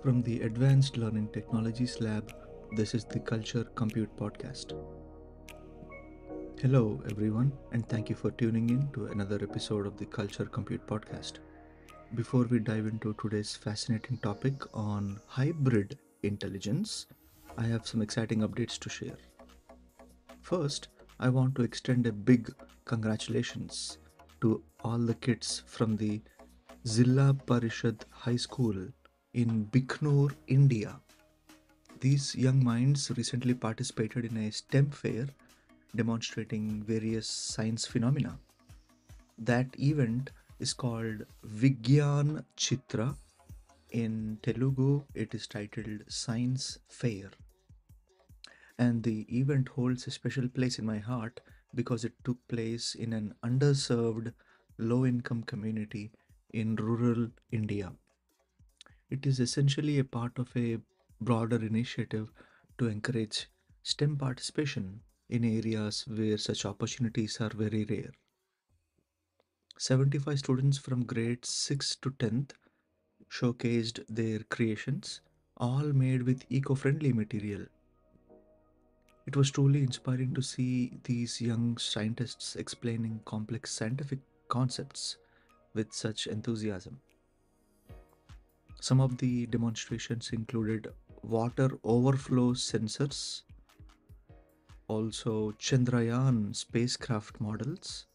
From the Advanced Learning Technologies Lab, this is the Culture Compute Podcast. Hello, everyone, and thank you for tuning in to another episode of the Culture Compute Podcast. Before we dive into today's fascinating topic on hybrid intelligence, I have some exciting updates to share. First, I want to extend a big congratulations to all the kids from the Zilla Parishad High School in Bhiknoor, India. These young minds recently participated in a STEM fair demonstrating various science phenomena. That event is called Vigyan Chitra. In Telugu, it is titled Science Fair. And the event holds a special place in my heart because it took place in an underserved, low income community in rural India. It is essentially a part of a broader initiative to encourage STEM participation in areas where such opportunities are very rare. 75 students from grades 6 to 10th showcased their creations, all made with eco friendly material. It was truly inspiring to see these young scientists explaining complex scientific concepts with such enthusiasm. Some of the demonstrations included water overflow sensors, also Chandrayaan spacecraft models,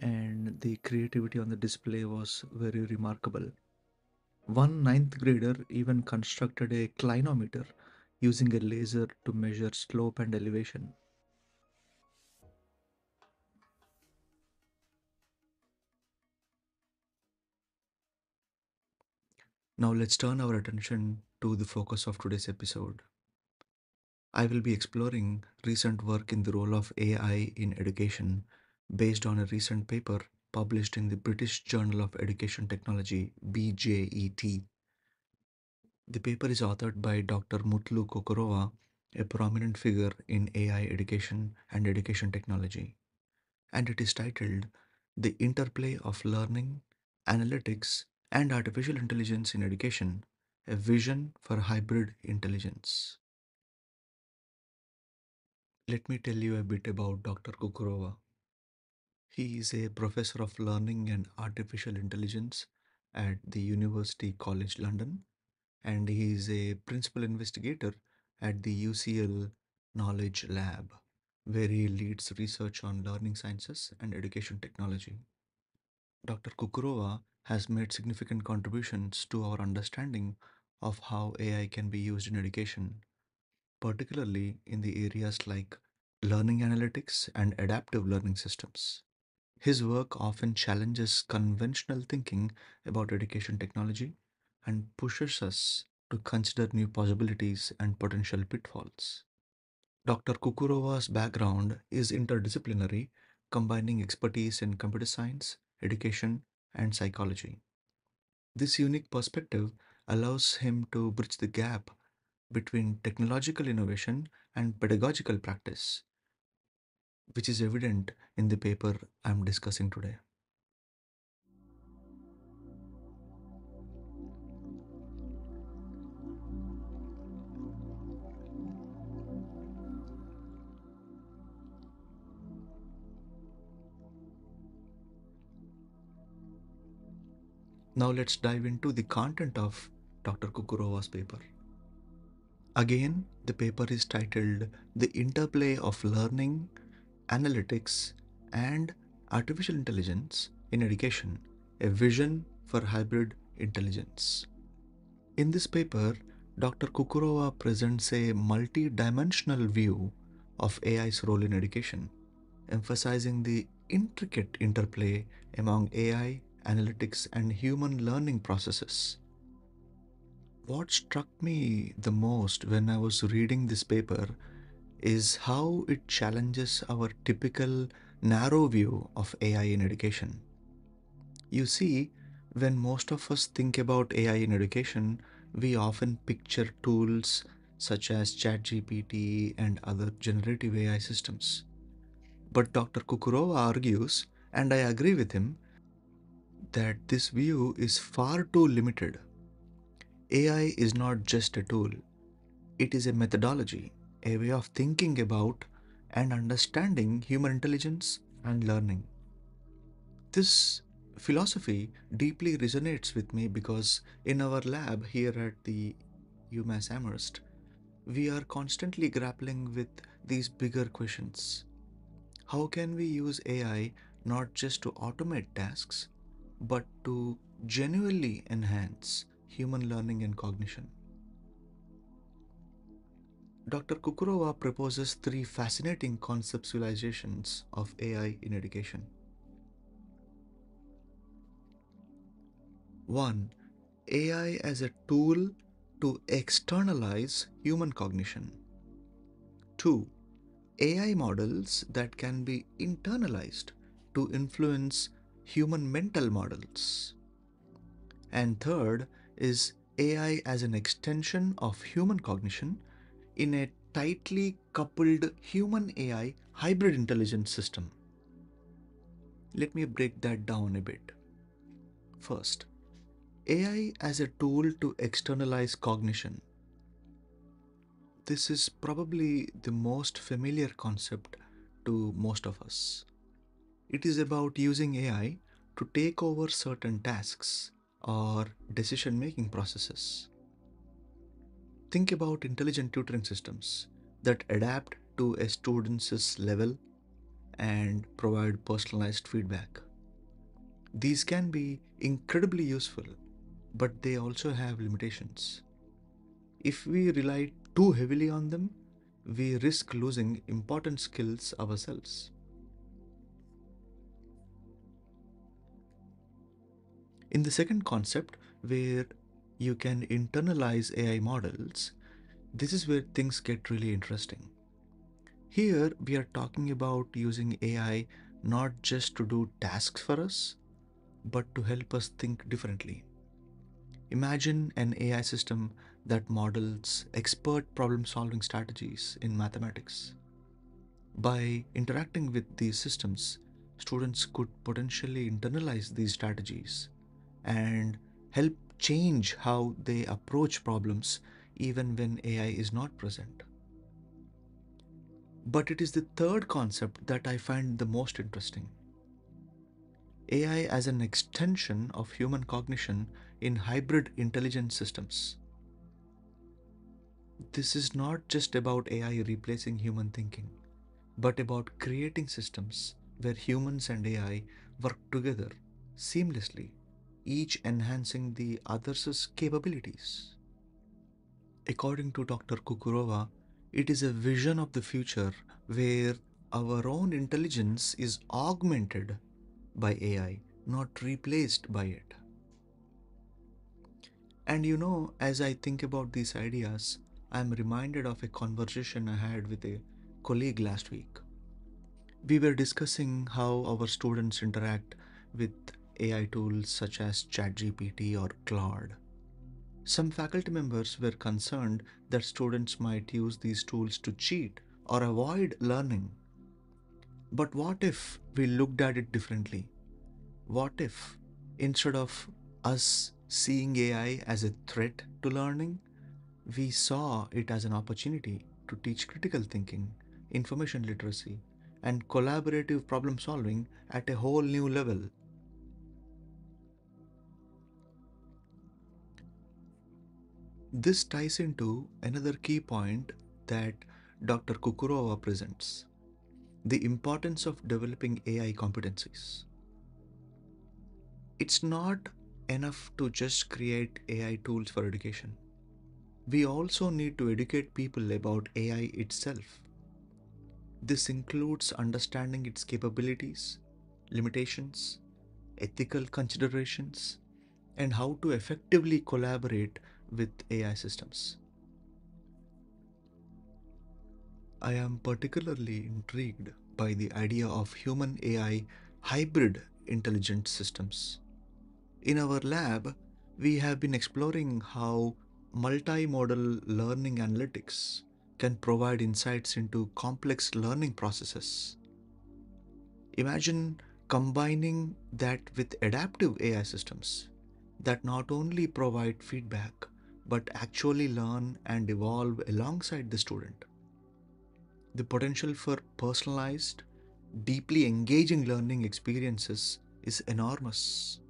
and the creativity on the display was very remarkable. One ninth grader even constructed a clinometer using a laser to measure slope and elevation. Now let's turn our attention to the focus of today's episode. I will be exploring recent work in the role of AI in education based on a recent paper published in the British Journal of Education Technology (BJET). The paper is authored by Dr. Mutlu Cukurova, a prominent figure in AI education and education technology, and it is titled The Interplay of Learning, Analytics, and Artificial Intelligence in Education, a Vision for Hybrid Intelligence. Let me tell you a bit about Dr. Kukurova. He is a professor of learning and artificial intelligence at the University College London, and he is a principal investigator at the UCL Knowledge Lab, where he leads research on learning sciences and education technology. Dr. Kukurova has made significant contributions to our understanding of how AI can be used in education, particularly in the areas like learning analytics and adaptive learning systems. His work often challenges conventional thinking about education technology and pushes us to consider new possibilities and potential pitfalls. Dr. Kukurova's background is interdisciplinary, combining expertise in computer science, education, and psychology. This unique perspective allows him to bridge the gap between technological innovation and pedagogical practice, which is evident in the paper I'm discussing today. Now let's dive into the content of Dr. Kukurova's paper. Again, the paper is titled The Interplay of Learning, Analytics, and Artificial Intelligence in Education, a Vision for Hybrid Intelligence. In this paper, Dr. Kukurova presents a multi-dimensional view of AI's role in education, emphasizing the intricate interplay among AI, analytics, and human learning processes. What struck me the most when I was reading this paper is how it challenges our typical narrow view of AI in education. You see, when most of us think about AI in education, we often picture tools such as ChatGPT and other generative AI systems. But Dr. Kukurova argues, and I agree with him, that this view is far too limited. AI is not just a tool, it is a methodology, a way of thinking about and understanding human intelligence and learning. This philosophy deeply resonates with me because in our lab here at the UMass Amherst, we are constantly grappling with these bigger questions. How can we use AI not just to automate tasks, but to genuinely enhance human learning and cognition? Dr. Kukurova proposes three fascinating conceptualizations of AI in education. 1. AI as a tool to externalize human cognition. 2. AI models that can be internalized to influence human mental models. And third is AI as an extension of human cognition in a tightly coupled human AI hybrid intelligence system. Let me break that down a bit. First, AI as a tool to externalize cognition. This is probably the most familiar concept to most of us. It is about using AI to take over certain tasks or decision making processes. Think about intelligent tutoring systems that adapt to a student's level and provide personalized feedback. These can be incredibly useful, but they also have limitations. If we rely too heavily on them, we risk losing important skills ourselves. In the second concept, where you can internalize AI models, this is where things get really interesting. Here, we are talking about using AI not just to do tasks for us, but to help us think differently. Imagine an AI system that models expert problem solving strategies in mathematics. By interacting with these systems, students could potentially internalize these strategies and help change how they approach problems even when AI is not present. But it is the third concept that I find the most interesting: AI as an extension of human cognition in hybrid intelligence systems. This is not just about AI replacing human thinking, but about creating systems where humans and AI work together seamlessly, each enhancing the other's capabilities. According to Dr. Kukurova, it is a vision of the future where our own intelligence is augmented by AI, not replaced by it. And as I think about these ideas, I am reminded of a conversation I had with a colleague last week. We were discussing how our students interact with AI tools such as ChatGPT or Claude. Some faculty members were concerned that students might use these tools to cheat or avoid learning. But what if we looked at it differently? What if, instead of us seeing AI as a threat to learning, we saw it as an opportunity to teach critical thinking, information literacy, and collaborative problem solving at a whole new level? This ties into another key point that Dr. Kukurova presents: the importance of developing AI competencies. It's not enough to just create AI tools for education. We also need to educate people about AI itself. This includes understanding its capabilities, limitations, ethical considerations, and how to effectively collaborate with AI systems. I am particularly intrigued by the idea of human AI hybrid intelligent systems. In our lab, we have been exploring how multimodal learning analytics can provide insights into complex learning processes. Imagine combining that with adaptive AI systems that not only provide feedback but actually learn and evolve alongside the student. The potential for personalized, deeply engaging learning experiences is enormous.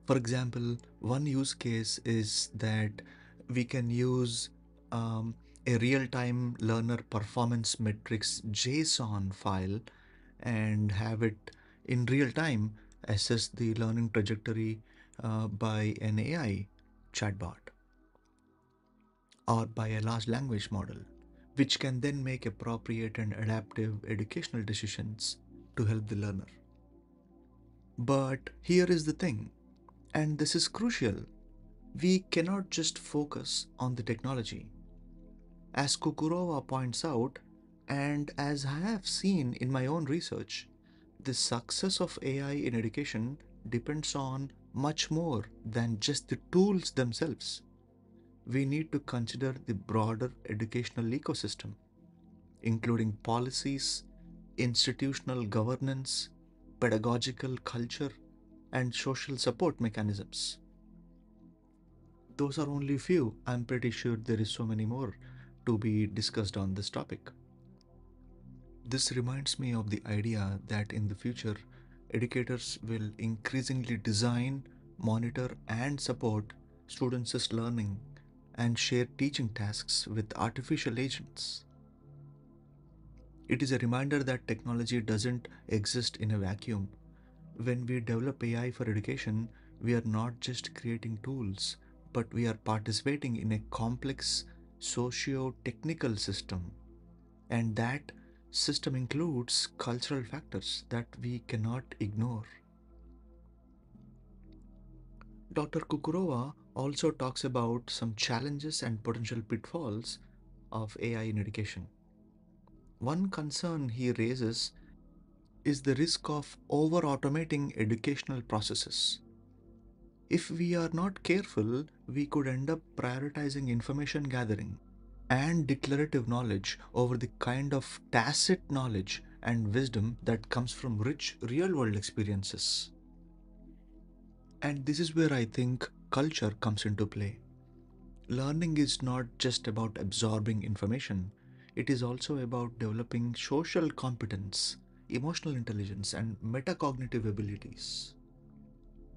For example, one use case is that we can use um, a real time learner performance metrics JSON file and have it in real time assess the learning trajectory by an AI chatbot or by a large language model, which can then make appropriate and adaptive educational decisions to help the learner. But here is the thing, and this is crucial, we cannot just focus on the technology. As Kukurova points out, and as I have seen in my own research, the success of AI in education depends on much more than just the tools themselves. We need to consider the broader educational ecosystem, including policies, institutional governance, pedagogical culture, and social support mechanisms. Those are only few. I'm pretty sure there is so many more to be discussed on this topic. This reminds me of the idea that in the future, educators will increasingly design, monitor, and support students' learning and share teaching tasks with artificial agents. It is a reminder that technology doesn't exist in a vacuum. When we develop AI for education, we are not just creating tools, but we are participating in a complex socio technical system. And that system includes cultural factors that we cannot ignore. Dr. Kukurova also talks about some challenges and potential pitfalls of AI in education. One concern he raises is the risk of over automating educational processes. If we are not careful, we could end up prioritizing information gathering and declarative knowledge over the kind of tacit knowledge and wisdom that comes from rich real world experiences. And this is where I think culture comes into play. Learning is not just about absorbing information, it is also about developing social competence, emotional intelligence, and metacognitive abilities.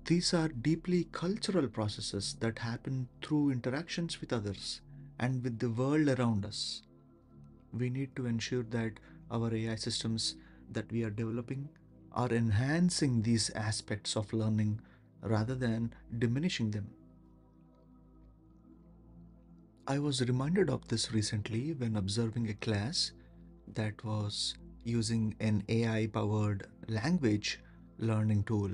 These are deeply cultural processes that happen through interactions with others and with the world around us. We need to ensure that our AI systems that we are developing are enhancing these aspects of learning rather than diminishing them. I was reminded of this recently when observing a class that was using an AI powered language learning tool.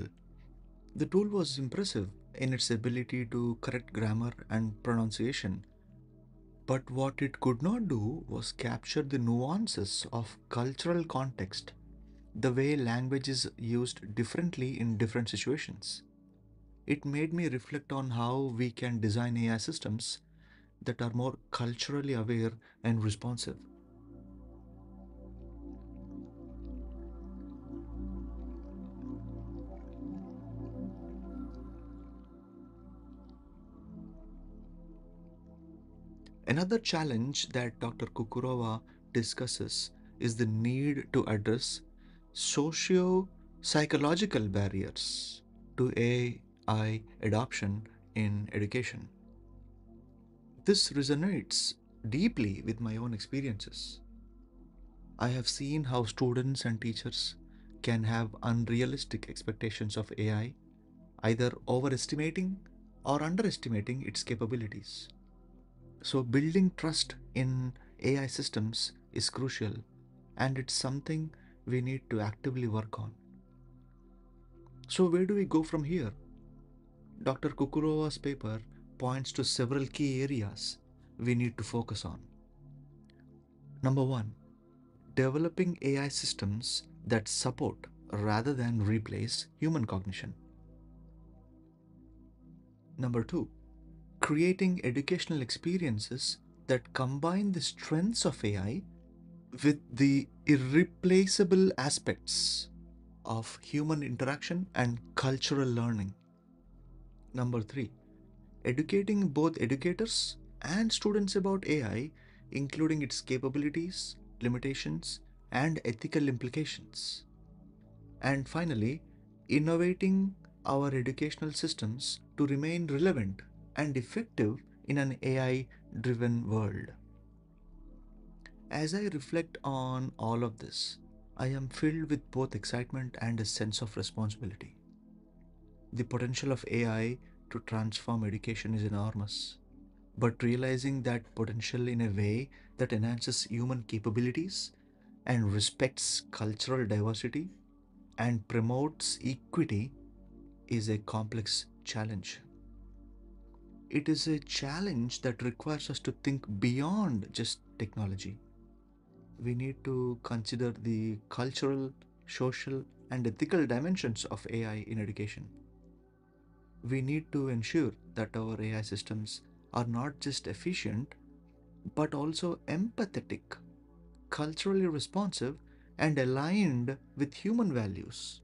The tool was impressive in its ability to correct grammar and pronunciation, but what it could not do was capture the nuances of cultural context, the way language is used differently in different situations. It made me reflect on how we can design AI systems that are more culturally aware and responsive. Another challenge that Dr. Kukurova discusses is the need to address socio psychological barriers to AI adoption in education. This resonates deeply with my own experiences. I have seen how students and teachers can have unrealistic expectations of AI, either overestimating or underestimating its capabilities. So, building trust in AI systems is crucial, and it's something we need to actively work on. So, where do we go from here? Dr. Kukurova's paper points to several key areas we need to focus on. Number one, developing AI systems that support rather than replace human cognition. Number two, creating educational experiences that combine the strengths of AI with the irreplaceable aspects of human interaction and cultural learning. Number three, educating both educators and students about AI, including its capabilities, limitations, and ethical implications. And finally, innovating our educational systems to remain relevant and effective in an AI driven world. As I reflect on all of this, I am filled with both excitement and a sense of responsibility. The potential of AI to transform education is enormous, but realizing that potential in a way that enhances human capabilities and respects cultural diversity and promotes equity is a complex challenge. It is a challenge that requires us to think beyond just technology. We need to consider the cultural, social, and ethical dimensions of AI in education. We need to ensure that our AI systems are not just efficient, but also empathetic, culturally responsive, and aligned with human values.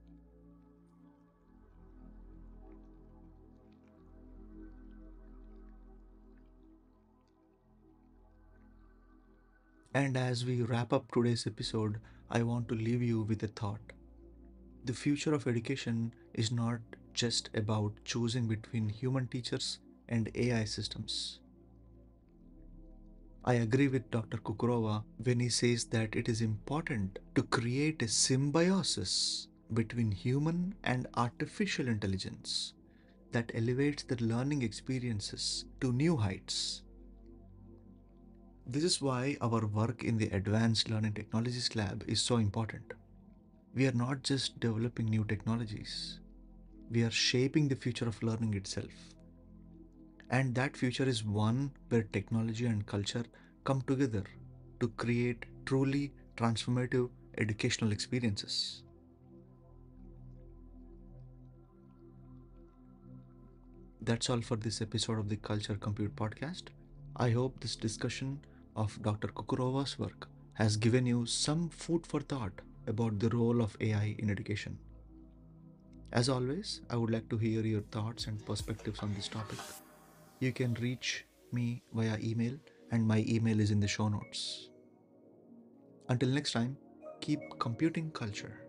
And as we wrap up today's episode, I want to leave you with a thought. The future of education is not just about choosing between human teachers and AI systems. I agree with Dr. Kukurova when he says that it is important to create a symbiosis between human and artificial intelligence that elevates the learning experiences to new heights. This is why our work in the Advanced Learning Technologies Lab is so important. We are not just developing new technologies, we are shaping the future of learning itself. And that future is one where technology and culture come together to create truly transformative educational experiences. That's all for this episode of the Culture Compute podcast. I hope this discussion of Dr. Kukurova's work has given you some food for thought about the role of AI in education. As always, I would like to hear your thoughts and perspectives on this topic. You can reach me via email, and my email is in the show notes. Until next time, keep computing culture.